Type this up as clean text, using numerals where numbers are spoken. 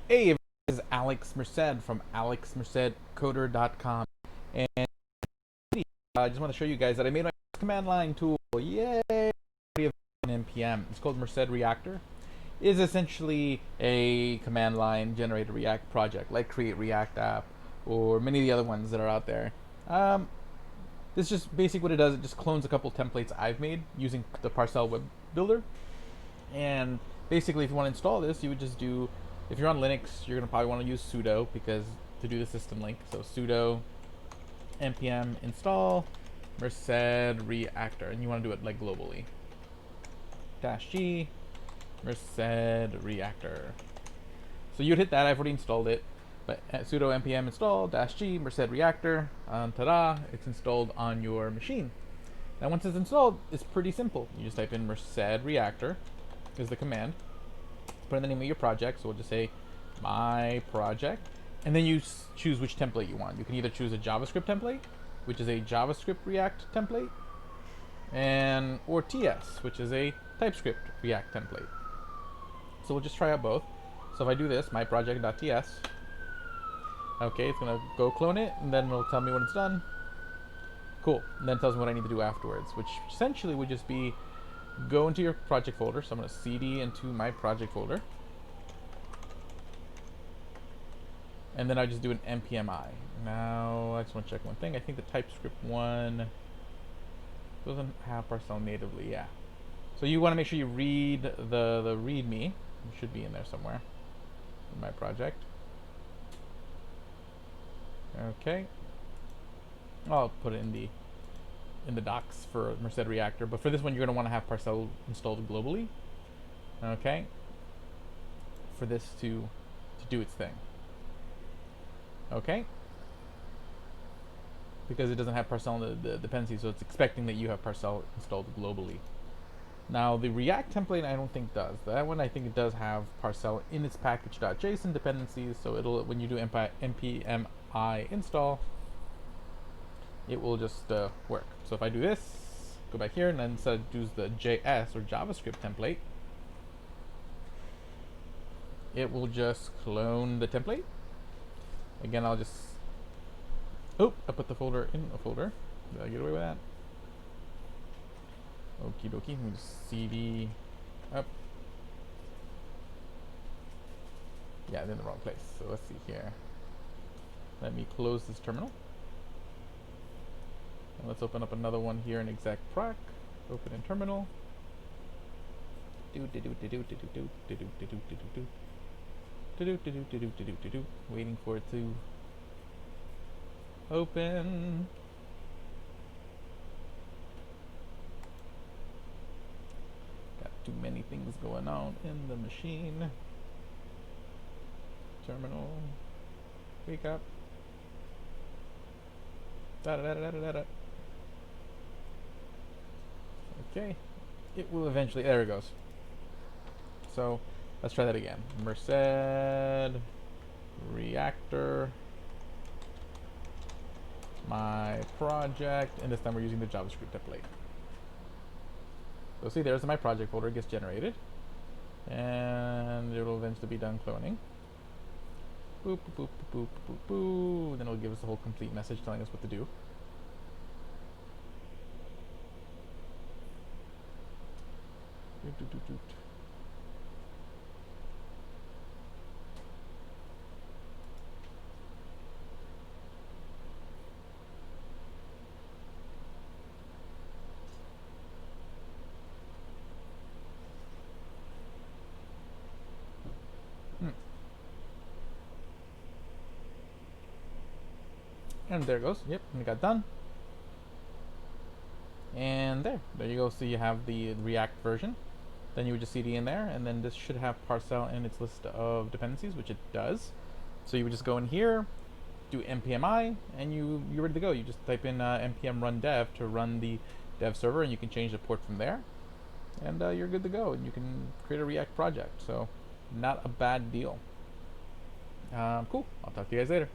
Hey, this is Alex Merced from alexmercedcoder.com, and I just want to show you guys that I made my command line tool. Yay! In npm. It's called merced-reactor. It is essentially a command line generated React project, like Create React App or many of the other ones that are out there. Um, this is just basically what it does. It just clones a couple templates I've made using the Parcel web builder. And basically, if you want to install this, you would just do, if you're on Linux, you're going to probably want to use sudo because to do the system link. So sudo npm install merced-reactor, and you want to do it like globally. -g merced-reactor. So you'd hit that. I've already installed it. But sudo npm install -g merced-reactor, ta-da! It's installed on your machine. Now once it's installed, it's pretty simple. You just type in merced-reactor is the command. Put in the name of your project, so we'll just say my project, and then you choose which template you want. You can either choose a JavaScript template, which is a JavaScript React template, and or TS, which is a TypeScript React template. So we'll just try out both. So if I do this, my project.ts, okay, it's gonna go clone it, and then it'll tell me when it's done. Cool. And then it tells me what I need to do afterwards, which essentially would just be go into your project folder. So I'm going to cd into my project folder. And then I just do an npmi. Now, I just want to check one thing. I think the TypeScript one doesn't have Parcel natively. Yeah. So you want to make sure you read the readme. It should be in there somewhere in my project. Okay. I'll put it in the docs for merced-reactor, but for this one you're going to want to have Parcel installed globally, okay, for this to do its thing, okay, because it doesn't have Parcel in the dependency, so it's expecting that you have Parcel installed globally. Now the React template I don't think does. That one I think it does have Parcel in its package.json dependencies, so it'll, when you do npmi install, it will just work. So if I do this, go back here, and then instead of use the JS or JavaScript template, it will just clone the template. Again, I'll just, I put the folder in a folder. Did I get away with that? Okie dokie, let me just cd up. Yeah, I'm in the wrong place. So let's see here. Let me close this terminal. And let's open up another one here in exec proc. Open in terminal. Waiting for it to open. Got too many things going on in the machine. Terminal. Wake up. Okay, it will eventually, there it goes. So let's try that again. Merced-reactor, my project, and this time we're using the JavaScript template. So see, there's my project folder, gets generated, and it will eventually be done cloning. Boop, boop, boop, boop, boop, boop. Then it'll give us a whole complete message telling us what to do. And there it goes. Yep, and it got done. And there you go. So you have the React version. Then you would just cd in there, and then this should have Parcel in its list of dependencies, which it does. So you would just go in here, do npmi, and you're ready to go. You just type in npm run dev to run the dev server, and you can change the port from there, and you're good to go. And you can create a React project. So not a bad deal. Cool. I'll talk to you guys later.